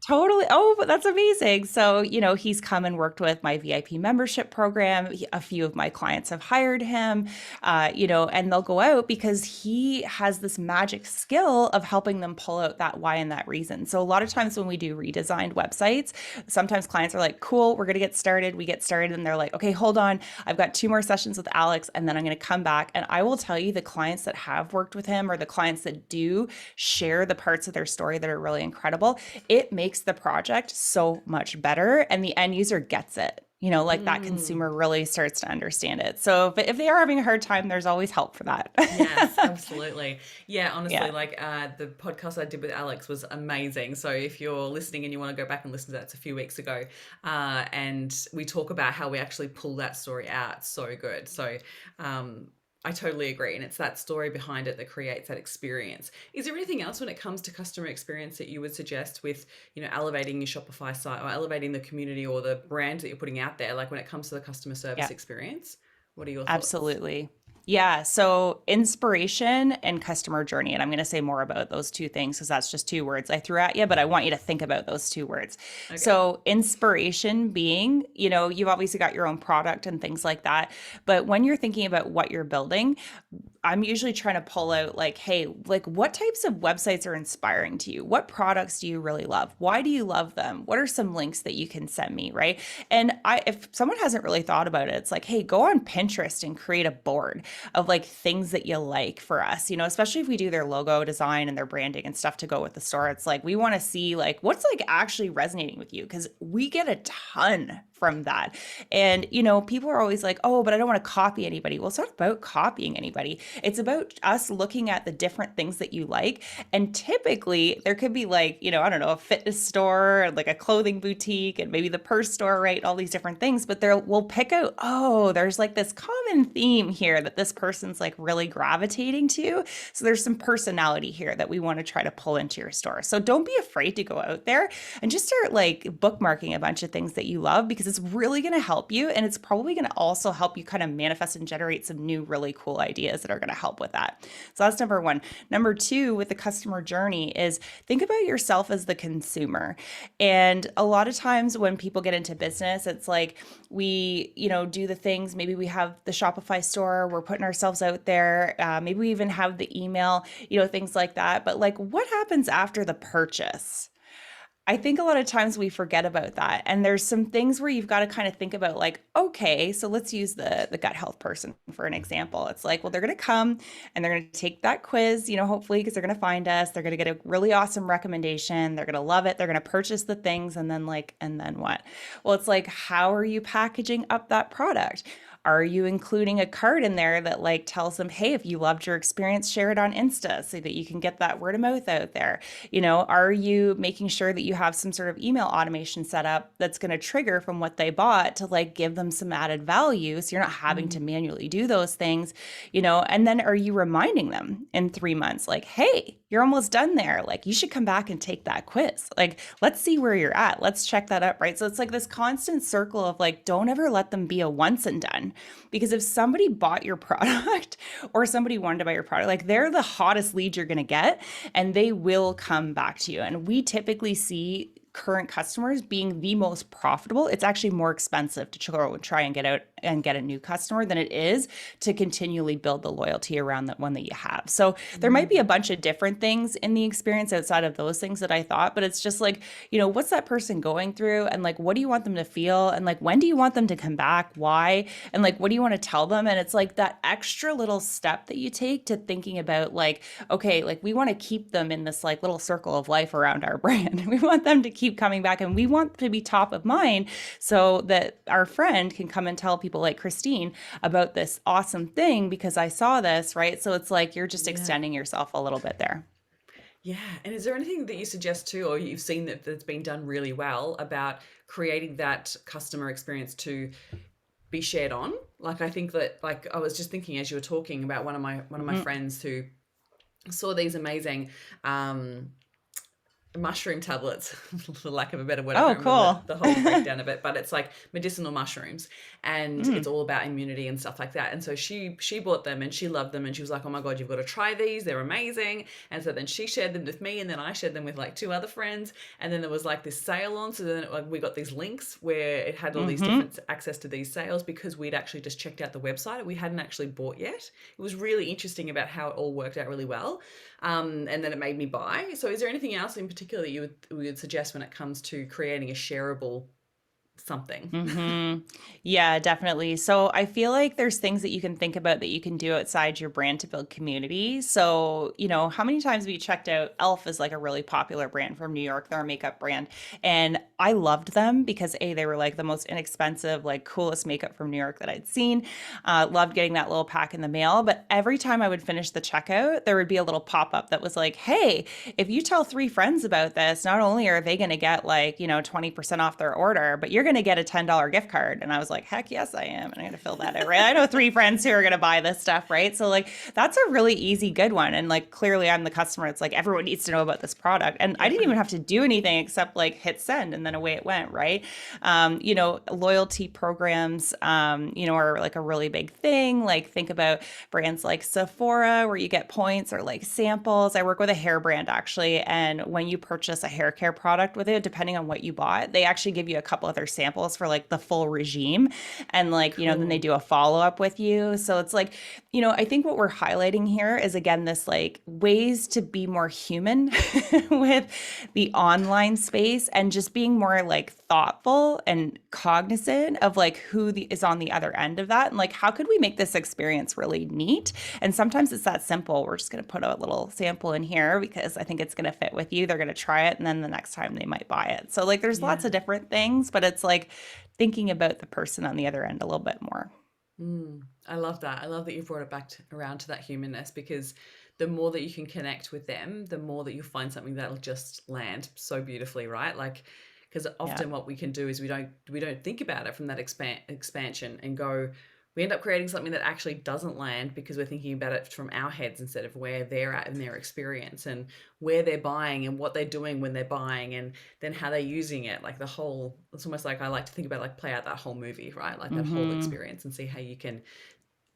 Totally. Oh, but that's amazing. So, he's come and worked with my VIP membership program. A few of my clients have hired him, and they'll go out because he has this magic skill of helping them pull out that why and that reason. So, a lot of times when we do redesigned websites, sometimes clients are like, cool, we're going to get started. We get started, and they're like, okay, hold on. I've got 2 more sessions with Alex, and then I'm going to come back. And I will tell you the clients that have worked with him or the clients that do share the parts of their story that are really incredible, it makes the project so much better and the end user gets it. Like that Mm. consumer really starts to understand it. So if they are having a hard time, there's always help for that. Yes, absolutely. Yeah, honestly, Yeah. like the podcast I did with Alex was amazing. So if you're listening and you want to go back and listen to that, it's a few weeks ago. And we talk about how we actually pull that story out. So good. So um, I totally agree. And it's that story behind it that creates that experience. Is there anything else when it comes to customer experience that you would suggest with, elevating your Shopify site or elevating the community or the brand that you're putting out there? Like when it comes to the customer service Yeah. experience, what are your thoughts? Absolutely. Yeah, so inspiration and customer journey. And I'm going to say more about those two things because that's just two words I threw at you, but I want you to think about those two words. Okay. So, inspiration being, you've obviously got your own product and things like that. But when you're thinking about what you're building, I'm usually trying to pull out like, hey, like what types of websites are inspiring to you? What products do you really love? Why do you love them? What are some links that you can send me, right? And if someone hasn't really thought about it, it's like, hey, go on Pinterest and create a board of like things that you like for us, especially if we do their logo design and their branding and stuff to go with the store. It's like we want to see like what's like actually resonating with you because we get a ton from that. And, people are always like, oh, but I don't want to copy anybody. Well, it's not about copying anybody. It's about us looking at the different things that you like. And typically there could be like, I don't know, a fitness store, and like a clothing boutique, and maybe the purse store, right? All these different things. But we'll pick out, oh, there's like this common theme here that this person's like really gravitating to. So there's some personality here that we want to try to pull into your store. So don't be afraid to go out there and just start like bookmarking a bunch of things that you love because it's really going to help you. And it's probably going to also help you kind of manifest and generate some new, really cool ideas that are going to help with that. So that's number one. Number two, with the customer journey is think about yourself as the consumer. And a lot of times when people get into business, it's like we, do the things, maybe we have the Shopify store, we're putting ourselves out there. Maybe we even have the email, things like that. But like what happens after the purchase? I think a lot of times we forget about that. And there's some things where you've got to kind of think about like, okay, so let's use the gut health person for an example. It's like, well, they're going to come and they're going to take that quiz, hopefully because they're going to find us. They're going to get a really awesome recommendation. They're going to love it. They're going to purchase the things and then what? Well, it's like, how are you packaging up that product? Are you including a card in there that like tells them, hey, if you loved your experience, share it on Insta so that you can get that word of mouth out there? Are you making sure that you have some sort of email automation set up that's going to trigger from what they bought to like give them some added value so you're not having to manually do those things, and then are you reminding them in 3 months, like, hey, you're almost done there. Like you should come back and take that quiz. Like, let's see where you're at. Let's check that up, right? So it's like this constant circle of like, don't ever let them be a once and done. Because if somebody bought your product or somebody wanted to buy your product, like they're the hottest lead you're going to get and they will come back to you. And we typically see current customers being the most profitable. It's actually more expensive to try and get out and get a new customer than it is to continually build the loyalty around that one that you have. So there might be a bunch of different things in the experience outside of those things that I thought, but it's just like, what's that person going through? And like, what do you want them to feel? And like, when do you want them to come back? Why? And like, what do you want to tell them? And it's like that extra little step that you take to thinking about like, okay, like we want to keep them in this like little circle of life around our brand. We want them to keep coming back and we want to be top of mind so that our friend can come and tell people like Christine about this awesome thing because I saw this, right? So it's like you're just Yeah. extending yourself a little bit there. Yeah. And is there anything that you suggest too, or you've seen that's been done really well about creating that customer experience to be shared on? Like I think that like I was just thinking as you were talking about one of my Mhm. friends who saw these amazing mushroom tablets, for lack of a better word. I Oh, can't remember cool. the whole breakdown of it, but it's like medicinal mushrooms, and it's Mm. all about immunity and stuff like that. And so she bought them and she loved them, and she was like, "Oh my god, you've got to try these! They're amazing!" And so then she shared them with me, and then I shared them with like two other friends, and then there was like this sale on. So then like, we got these links where it had all these Mhm. different access to these sales because we'd actually just checked out the website. We hadn't actually bought yet. It was really interesting about how it all worked out really well. And then it made me buy. So, is there anything else in particular that you would suggest when it comes to creating a shareable something? Yeah, definitely. So I feel like there's things that you can think about that you can do outside your brand to build community. So, how many times have you checked out Elf is like a really popular brand from New York. They're a makeup brand. And I loved them because A, they were like the most inexpensive, like coolest makeup from New York that I'd seen. Loved getting that little pack in the mail. But every time I would finish the checkout, there would be a little pop-up that was like, hey, if you tell three friends about this, not only are they going to get like, 20% off their order, but you're going to get a $10 gift card. And I was like, heck yes, I am. And I'm going to fill that out, right? I know 3 friends who are going to buy this stuff, right? So like, that's a really easy, good one. And like, clearly I'm the customer. It's like, everyone needs to know about this product. And I Yeah. didn't even have to do anything except like hit send, and then away it went, right? Loyalty programs, are like a really big thing. Like think about brands like Sephora, where you get points, or like samples. I work with a hair brand actually. And when you purchase a hair care product with it, depending on what you bought, they actually give you a couple other samples for like the full regime. And like, then they Cool. do a follow up with you. So it's like, I think what we're highlighting here is again, this like ways to be more human with the online space, and just being more like thoughtful and cognizant of like is on the other end of that, and like how could we make this experience really neat. And sometimes it's that simple. We're just going to put a little sample in here because I think it's going to fit with you. They're going to try it, and then the next time they might buy it. So like there's Yeah. lots of different things, but it's like thinking about the person on the other end a little bit more. I love that. I love that you've brought it back around to that humanness, because the more that you can connect with them, the more that you'll find something that'll just land so beautifully, right? Like, because Yeah. often what we can do is we don't think about it from that expansion and go, we end up creating something that actually doesn't land because we're thinking about it from our heads instead of where they're at in their experience, and where they're buying and what they're doing when they're buying, and then how they're using it. Like the whole, it's almost like I like to think about like play out that whole movie, right? Like that whole Mm-hmm. experience, and see how you can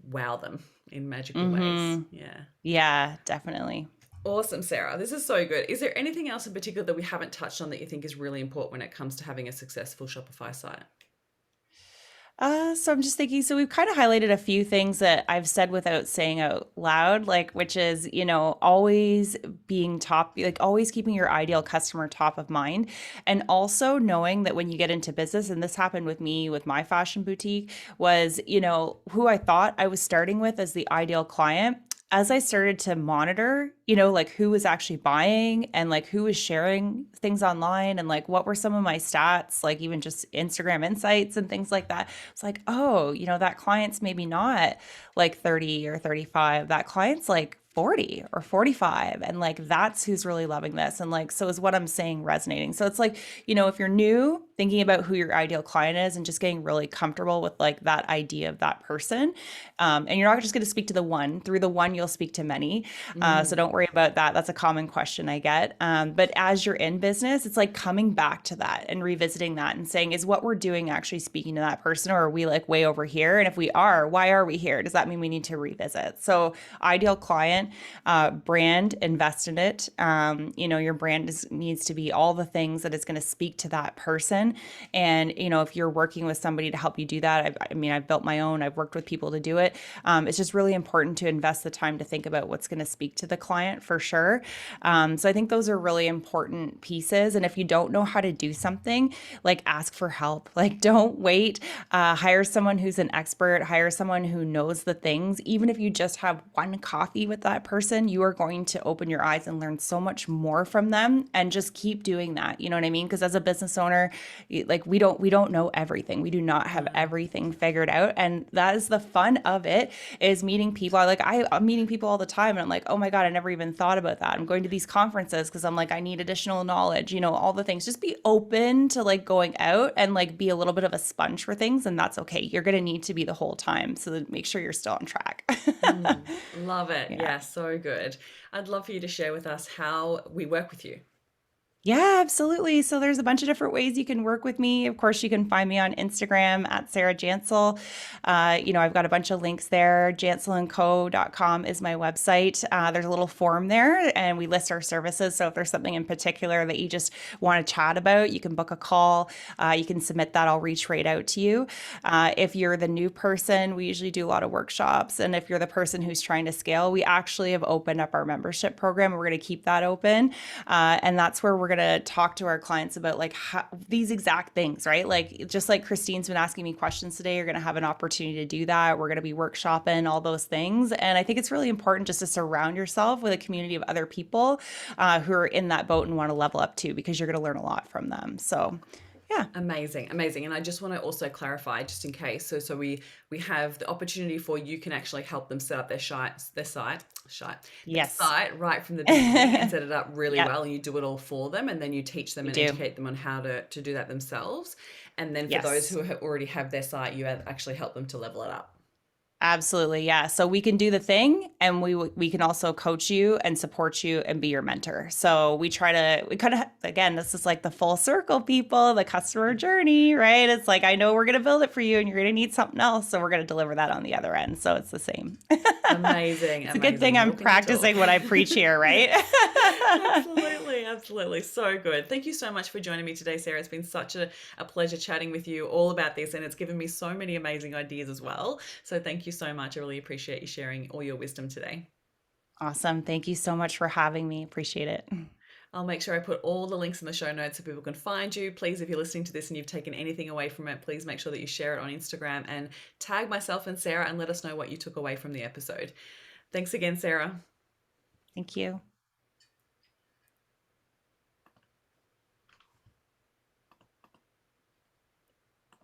wow them in magical ways. Mm-hmm. Yeah. Yeah, definitely. Awesome, Sarah. This is so good. Is there anything else in particular that we haven't touched on that you think is really important when it comes to having a successful Shopify site? So I'm just thinking, so we've kind of highlighted a few things that I've said without saying out loud, like, which is, always being top, like always keeping your ideal customer top of mind. And also knowing that when you get into business, and this happened with me with my fashion boutique, was, who I thought I was starting with as the ideal client. As I started to monitor, like who was actually buying, and like who was sharing things online, and like what were some of my stats, like even just Instagram insights and things like that. It's like, oh, that client's maybe not like 30 or 35. That client's like 40 or 45. And like, that's who's really loving this. And like, so is what I'm saying resonating? So it's like, if you're new, thinking about who your ideal client is and just getting really comfortable with like that idea of that person. And you're not just going to speak to the one. Through the one, you'll speak to many. So Mm, don't worry about that. That's a common question I get. But as you're in business, it's like coming back to that and revisiting that and saying, is what we're doing actually speaking to that person, or are we like way over here? And if we are, why are we here? Does that mean we need to revisit? So ideal client, brand, invest in it. Your brand needs to be all the things that is going to speak to that person. And, if you're working with somebody to help you do that, I've built my own, I've worked with people to do it. It's just really important to invest the time to think about what's going to speak to the client for sure. So I think those are really important pieces. And if you don't know how to do something, like ask for help. Like don't wait. Hire someone who's an expert. Hire someone who knows the things. Even if you just have one coffee with that person, you are going to open your eyes and learn so much more from them. And just keep doing that. You know what I mean? Because as a business owner, like we don't know everything. We do not have no. everything figured out. And that is the fun of it, is meeting people. I'm meeting people all the time, and I'm like, oh my God, I never even thought about that. I'm going to these conferences because I'm like, I need additional knowledge, all the things. Just be open to like going out and like be a little bit of a sponge for things. And that's okay. You're going to need to be the whole time. So make sure you're still on track. Love it. Yeah. Yeah, so good. I'd love for you to share with us how we work with you. Yeah, absolutely. So there's a bunch of different ways you can work with me. Of course, you can find me on Instagram at Sarah Jansel. I've got a bunch of links there. Janselandco.com is my website. There's a little form there, and we list our services. So if there's something in particular that you just want to chat about, you can book a call. You can submit that. I'll reach right out to you. If you're the new person, we usually do a lot of workshops. And if you're the person who's trying to scale, we actually have opened up our membership program. We're going to keep that open. And that's where we're going to talk to our clients about like these exact things, right? Like just like Christine's been asking me questions today, you're going to have an opportunity to do that. We're going to be workshopping all those things. And I think it's really important just to surround yourself with a community of other people who are in that boat and want to level up too, because you're going to learn a lot from them. So yeah. Amazing, amazing. And I just want to also clarify, just in case. So we have the opportunity for you can actually help them set up their Yes. site right from the beginning and set it up really Yep, well, and you do it all for them, and then you teach them we and do. educate them on how to do that themselves. And then for those Yes. who already have their site, you actually help them to level it up. Absolutely. Yeah. So we can do the thing and we can also coach you and support you and be your mentor. So we kind of again, this is like the full circle people, the customer journey, right? It's like I know we're going to build it for you and you're going to need something else, so we're going to deliver that on the other end. So it's the same. Amazing, It's a good thing amazing. I'm Walking the talk. practicing what I preach here, right? Absolutely, absolutely. So good. Thank you so much for joining me today, Sarah. It's been such a pleasure chatting with you all about this, and it's given me so many amazing ideas as well. So thank you so much. I really appreciate you sharing all your wisdom today. Awesome. Thank you so much for having me. Appreciate it. I'll make sure I put all the links in the show notes so people can find you. Please, if you're listening to this and you've taken anything away from it, please make sure that you share it on Instagram and tag myself and Sarah and let us know what you took away from the episode. Thanks again, Sarah. Thank you.